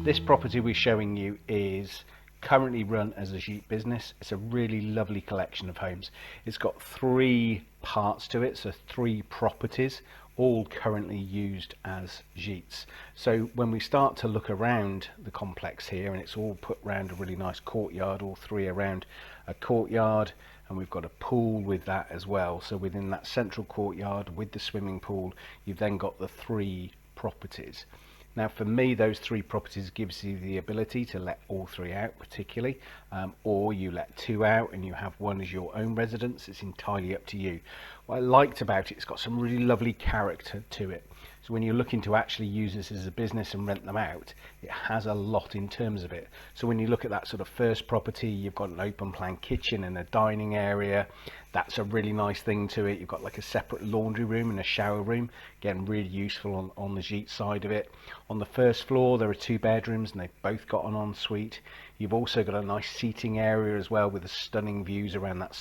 This property we're showing you is currently run as a gîte business. It's a really lovely collection of homes. It's got 3 parts to it, so 3 properties, all currently used as gîtes. So when we start to look around the complex here, and it's all put around a really nice courtyard, all 3 around a courtyard, and we've got a pool with that as well. So within that central courtyard with the swimming pool, you've then got the 3 properties. Now for me, those 3 properties gives you the ability to let all 3 out particularly, or you let 2 out and you have 1 as your own residence. It's entirely up to you. What I liked about it, it's got some really lovely character to it. So when you're looking to actually use this as a business and rent them out, it has a lot in terms of it. So when you look at that sort of first property, you've got an open plan kitchen and a dining area. That's a really nice thing to it. You've got like a separate laundry room and a shower room. Again, really useful on the gîte side of it. On the first floor, there are 2 bedrooms and they've both got an ensuite. You've also got a nice seating area as well with the stunning views around that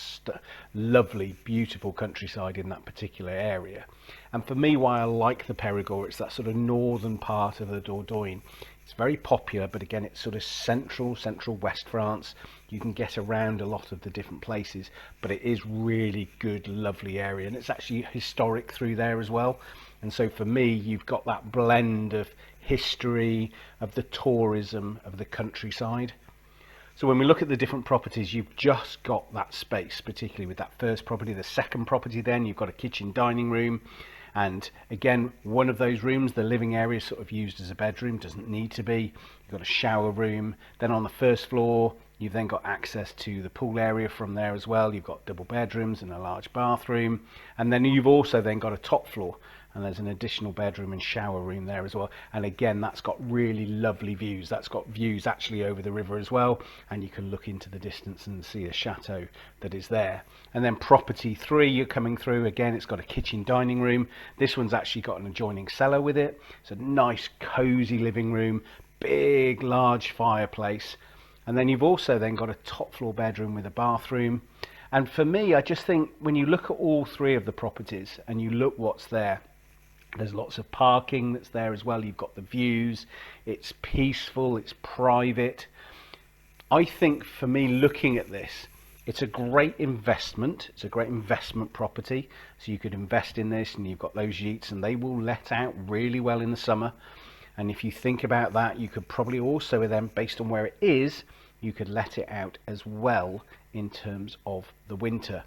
lovely, beautiful countryside in that particular area. And for me, why I like the Périgord, it's that sort of northern part of the Dordogne. It's very popular, but again, it's sort of central West France. You can get around a lot of the different places, but it is really good, lovely area, and it's actually historic through there as well. And so for me, you've got that blend of history, of the tourism, of the countryside. So when we look at the different properties, you've just got that space, particularly with that first property. The second property, then you've got a kitchen dining room, and again, one of those rooms, the living area, is sort of used as a bedroom, doesn't need to be. You've got a shower room. Then on the first floor, you've then got access to the pool area from there as well. You've got double bedrooms and a large bathroom, and then you've also then got a top floor, and there's an additional bedroom and shower room there as well. And again, that's got really lovely views. That's got views actually over the river as well, and you can look into the distance and see the chateau that is there. And then property 3, you're coming through, again, it's got a kitchen dining room. This one's actually got an adjoining cellar with it. It's a nice cozy living room, big large fireplace, and then you've also then got a top floor bedroom with a bathroom. And for me, I just think when you look at all 3 of the properties and you look what's there, there's lots of parking that's there as well. You've got the views, it's peaceful, it's private. I think for me, looking at this, it's a great investment. It's a great investment property. So you could invest in this, and you've got those gîtes, and they will let out really well in the summer. And if you think about that, you could probably also then, based on where it is, you could let it out as well in terms of the winter.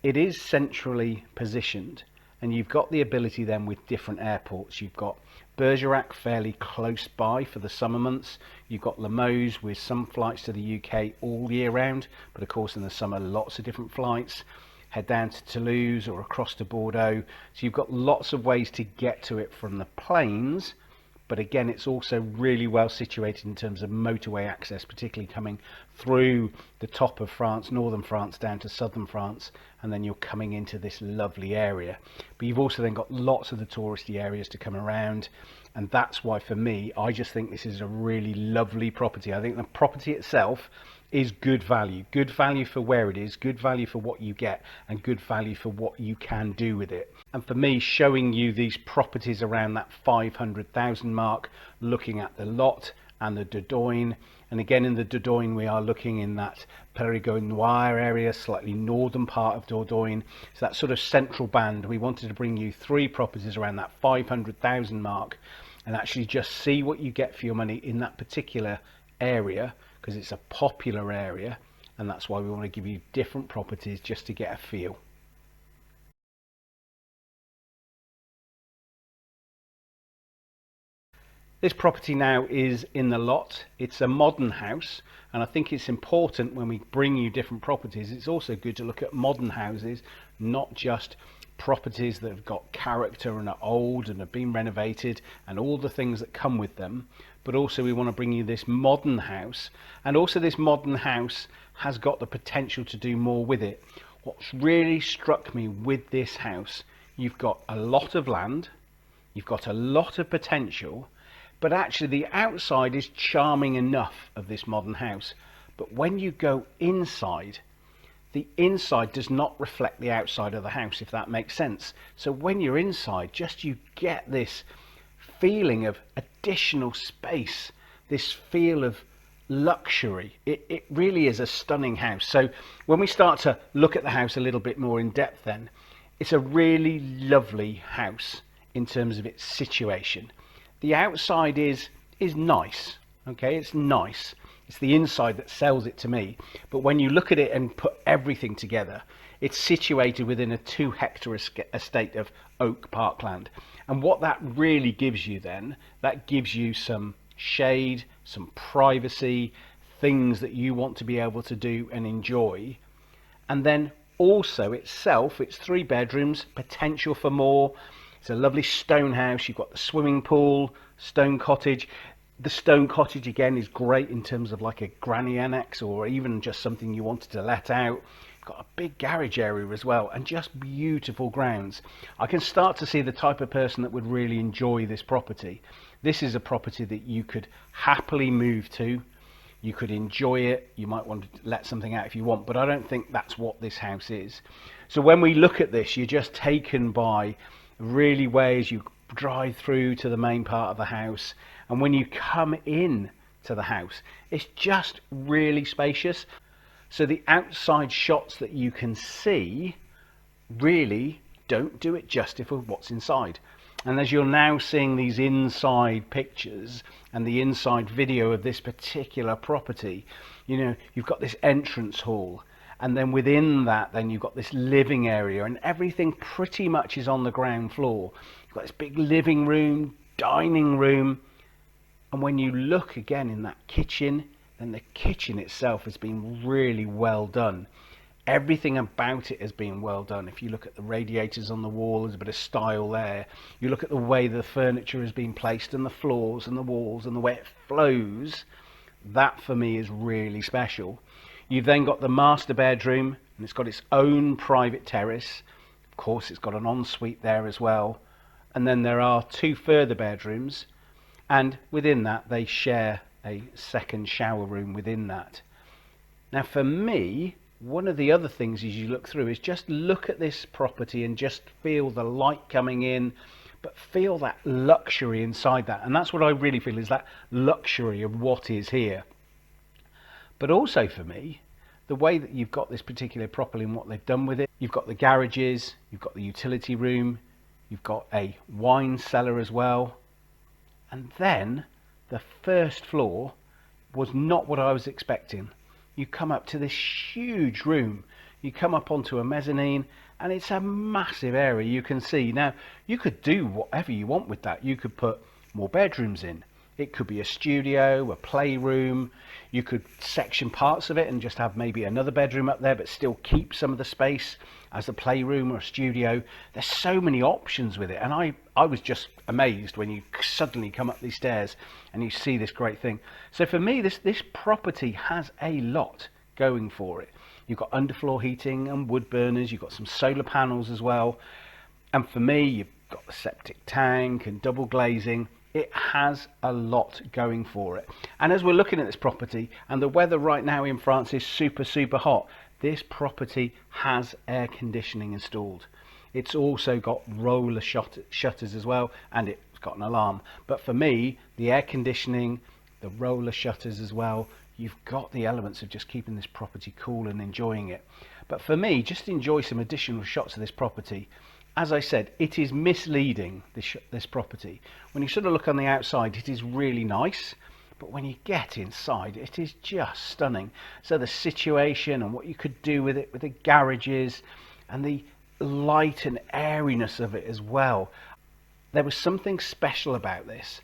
It is centrally positioned, and you've got the ability then with different airports. You've got Bergerac fairly close by for the summer months. You've got Limoges with some flights to the UK all year round, but of course in the summer lots of different flights. Head down to Toulouse or across to Bordeaux. So you've got lots of ways to get to it from the plains, but again, it's also really well situated in terms of motorway access, particularly coming through the top of France, northern France, down to southern France, and then you're coming into this lovely area. But you've also then got lots of the touristy areas to come around, and that's why for me, I just think this is a really lovely property. I think the property itself is good value for where it is, good value for what you get, and good value for what you can do with it. And for me, showing you these properties around that 500,000 mark, looking at the Lot and the Dordogne, and again in the Dordogne we are looking in that Périgord Noir area, slightly northern part of Dordogne, so that sort of central band. We wanted to bring you 3 properties around that 500,000 mark and actually just see what you get for your money in that particular area, because it's a popular area, and that's why we want to give you different properties just to get a feel. This property now is in the Lot. It's a modern house, and I think it's important when we bring you different properties, it's also good to look at modern houses, not just properties that have got character and are old and have been renovated and all the things that come with them, but also we want to bring you this modern house, and also this modern house has got the potential to do more with it. What's really struck me with this house, you've got a lot of land, you've got a lot of potential, but actually the outside is charming enough of this modern house, but when you go inside, the inside does not reflect the outside of the house, if that makes sense. So when you're inside, just you get this feeling of additional space this feel of luxury. It really is a stunning house. So when we start to look at the house a little bit more in depth, then it's a really lovely house in terms of its situation. The outside is nice, okay, it's nice. It's the inside that sells it to me. But when you look at it and put everything together, it's situated within a 2-hectare estate of oak parkland. And what that really gives you then, that gives you some shade, some privacy, things that you want to be able to do and enjoy. And then also itself, it's 3 bedrooms, potential for more. It's a lovely stone house. You've got the swimming pool, stone cottage. The stone cottage again is great in terms of like a granny annex, or even just something you wanted to let out. You've got a big garage area as well, and just beautiful grounds. I can start to see the type of person that would really enjoy this property. This is a property that you could happily move to. You could enjoy it. You might want to let something out if you want, but I don't think that's what this house is. So when we look at this, you're just taken by really ways. You drive through to the main part of the house, and when you come in to the house, it's just really spacious. So the outside shots that you can see really don't do it justice for what's inside. And as you're now seeing these inside pictures and the inside video of this particular property, you know, you've got this entrance hall, and then within that, then you've got this living area, and everything pretty much is on the ground floor. You've got this big living room, dining room, and when you look again in that kitchen, then the kitchen itself has been really well done. Everything about it has been well done. If you look at the radiators on the wall, there's a bit of style there. You look at the way the furniture has been placed, and the floors and the walls and the way it flows, that for me is really special. You've then got the master bedroom, and it's got its own private terrace. Of course, it's got an ensuite there as well. And then there are 2 further bedrooms, and within that they share a second shower room within that. Now for me, one of the other things as you look through is just look at this property and just feel the light coming in, but feel that luxury inside that. And that's what I really feel, is that luxury of what is here. But also for me, the way that you've got this particular property and what they've done with it, you've got the garages, you've got the utility room, you've got a wine cellar as well. And then the first floor was not what I was expecting. You come up to this huge room, you come up onto a mezzanine, and it's a massive area. You can see now, you could do whatever you want with that. You could put more bedrooms in. It could be a studio, a playroom. You could section parts of it and just have maybe another bedroom up there, but still keep some of the space as a playroom or a studio. There's so many options with it, and I was just amazed when you suddenly come up these stairs and you see this great thing. So for me, this property has a lot going for it. You've got underfloor heating and wood burners. You've got some solar panels as well, and for me, you've got the septic tank and double glazing. It has a lot going for it. And as we're looking at this property, and the weather right now in France is super hot, this property has air conditioning installed. It's also got roller shutters as well, and it's got an alarm. But for me, the air conditioning, the roller shutters as well, you've got the elements of just keeping this property cool and enjoying it. But for me, just enjoy some additional shots of this property. As I said, it is misleading, this property. When you sort of look on the outside, it is really nice, but when you get inside, it is just stunning. So the situation and what you could do with it, with the garages and the light and airiness of it as well. There was something special about this,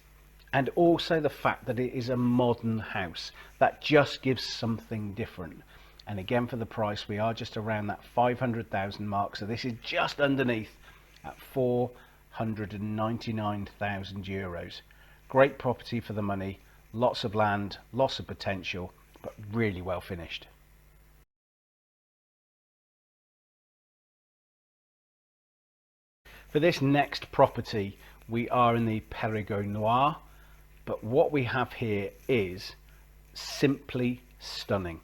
and also the fact that it is a modern house that just gives something different. And again, for the price, we are just around that 500,000 mark. So this is just underneath at 499,000 euros. Great property for the money, lots of land, lots of potential, but really well finished. For this next property, we are in the Périgord Noir, but what we have here is simply stunning.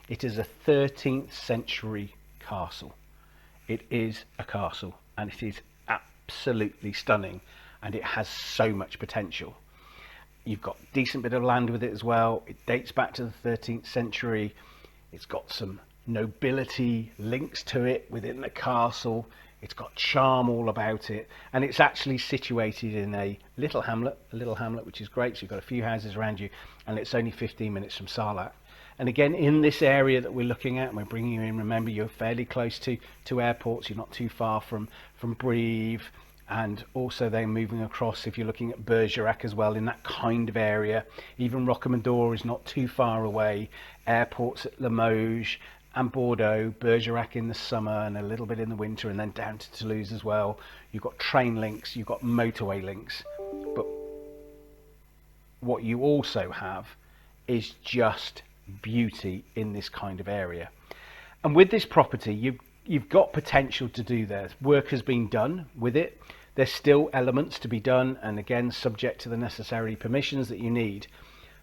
It is a 13th century castle. It is a castle, and it is absolutely stunning, and it has so much potential. You've got a decent bit of land with it as well. It dates back to the 13th century. It's got some nobility links to it within the castle. It's got charm all about it, and it's actually situated in a little hamlet, which is great. So you've got a few houses around you, and it's only 15 minutes from Sarlat. And again, in this area that we're looking at, and we're bringing you in, remember, you're fairly close to airports. You're not too far from Brive, and also then moving across, if you're looking at Bergerac as well, in that kind of area. Even Rocamadour is not too far away. Airports at Limoges and Bordeaux, Bergerac in the summer and a little bit in the winter, and then down to Toulouse as well. You've got train links, you've got motorway links. But what you also have is just beauty in this kind of area. And with this property, you've got potential to do there. Work has been done with it. There's still elements to be done, and again, subject to the necessary permissions that you need.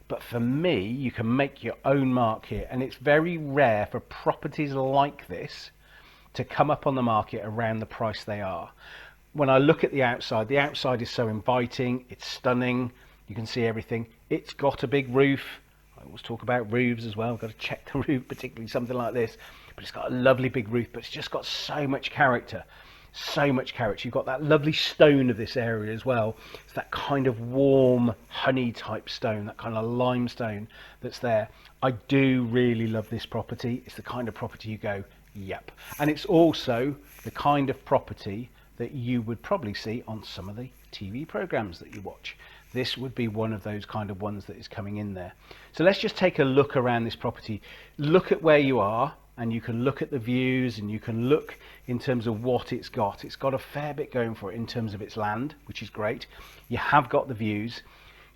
But for me, you can make your own mark here, and it's very rare for properties like this to come up on the market around the price they are. When I look at the outside is so inviting, it's stunning, you can see everything. It's got a big roof. I always talk about roofs as well, I've got to check the roof, particularly something like this. But it's got a lovely big roof, but it's just got so much character. So much character. You've got that lovely stone of this area as well. It's that kind of warm honey type stone, that kind of limestone that's there. I do really love this property. It's the kind of property you go, yep. And it's also the kind of property that you would probably see on some of the TV programs that you watch. This would be one of those kind of ones that is coming in there. So let's just take a look around this property. Look at where you are, and you can look at the views, and you can look in terms of what it's got. It's got a fair bit going for it in terms of its land, which is great. You have got the views.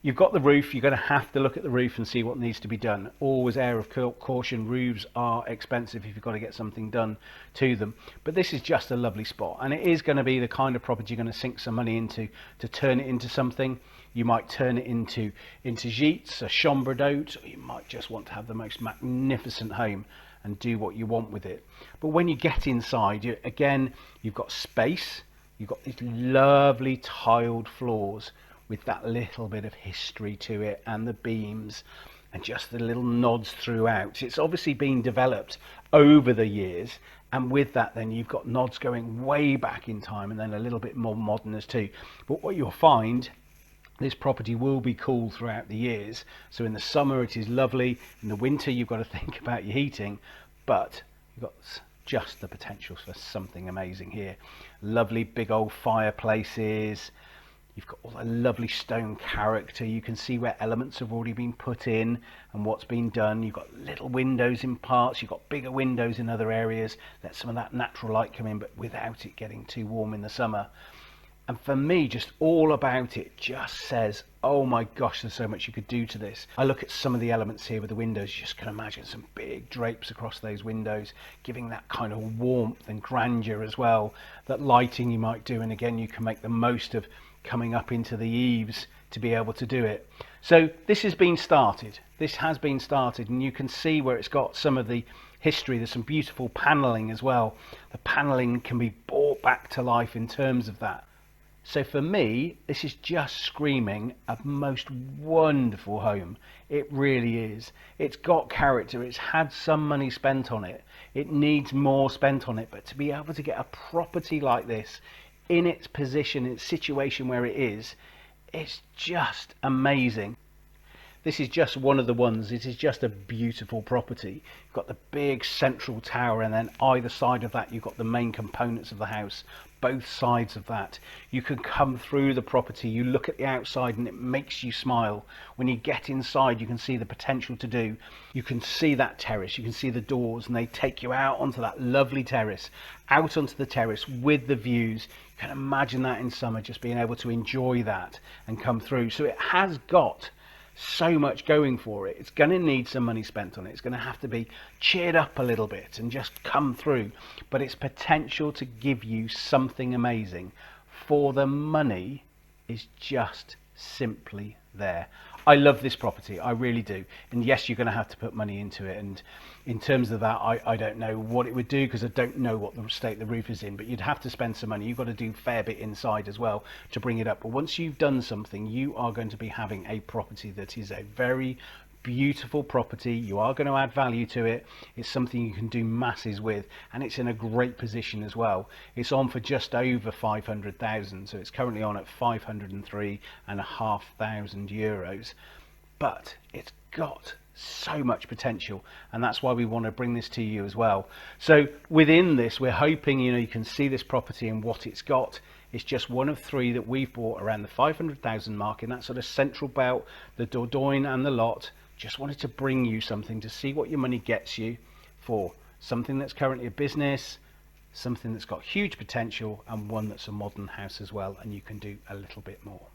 You've got the roof. You're going to have to look at the roof and see what needs to be done. Always air of caution. Roofs are expensive if you've got to get something done to them. But this is just a lovely spot, and it is going to be the kind of property you're going to sink some money into to turn it into something. You might turn it into Gîtes, a chambre d'hôte, or you might just want to have the most magnificent home and do what you want with it. But when you get inside, you've got space. You've got these lovely tiled floors with that little bit of history to it, and the beams and just the little nods throughout. It's obviously been developed over the years, and with that then you've got nods going way back in time, and then a little bit more modern as too. But what you'll find, this property will be cool throughout the years. So in the summer it is lovely. In the winter you've got to think about your heating, but you've got just the potential for something amazing here. Lovely big old fireplaces. You've got all the lovely stone character. You can see where elements have already been put in and what's been done. You've got little windows in parts. You've got bigger windows in other areas. Let some of that natural light come in, but without it getting too warm in the summer. And for me, just all about it just says, oh my gosh, there's so much you could do to this. I look at some of the elements here with the windows. You just can imagine some big drapes across those windows, giving that kind of warmth and grandeur as well. That lighting you might do, and again, you can make the most of coming up into the eaves to be able to do it. So this has been started. This has been started, and you can see where it's got some of the history. There's some beautiful paneling as well. The paneling can be brought back to life in terms of that. So for me, this is just screaming a most wonderful home. It really is. It's got character. It's had some money spent on it. It needs more spent on it. But to be able to get a property like this in its position, its situation where it is, it's just amazing. This is just one of the ones. It is just a beautiful property. You've got the big central tower, and then either side of that you've got the main components of the house. Both sides of that, you can come through the property. You look at the outside and it makes you smile. When you get inside, you can see the potential to do. You can see that terrace, you can see the doors, and they take you out onto that lovely terrace, out onto the terrace with the views. You can imagine that in summer, just being able to enjoy that and come through. So it has got so much going for it. It's going to need some money spent on it. It's going to have to be cheered up a little bit and just come through, but its potential to give you something amazing for the money is just simply there. I love this property, I really do. And yes, you're going to have to put money into it. And in terms of that, I don't know what it would do, because I don't know what the state the roof is in, but you'd have to spend some money. You've got to do a fair bit inside as well to bring it up. But once you've done something, you are going to be having a property that is a very beautiful property. You are going to add value to it. It's something you can do masses with, and it's in a great position as well. It's on for just over 500,000, so it's currently on at 503,500 euros, but it's got so much potential, and that's why we want to bring this to you as well. So within this, we're hoping, you know, you can see this property and what it's got. It's just one of 3 that we've bought around the 500,000 mark in that sort of central belt, the Dordogne and the Lot. Just wanted to bring you something to see what your money gets you for something that's currently a business, something that's got huge potential, and one that's a modern house as well, and you can do a little bit more.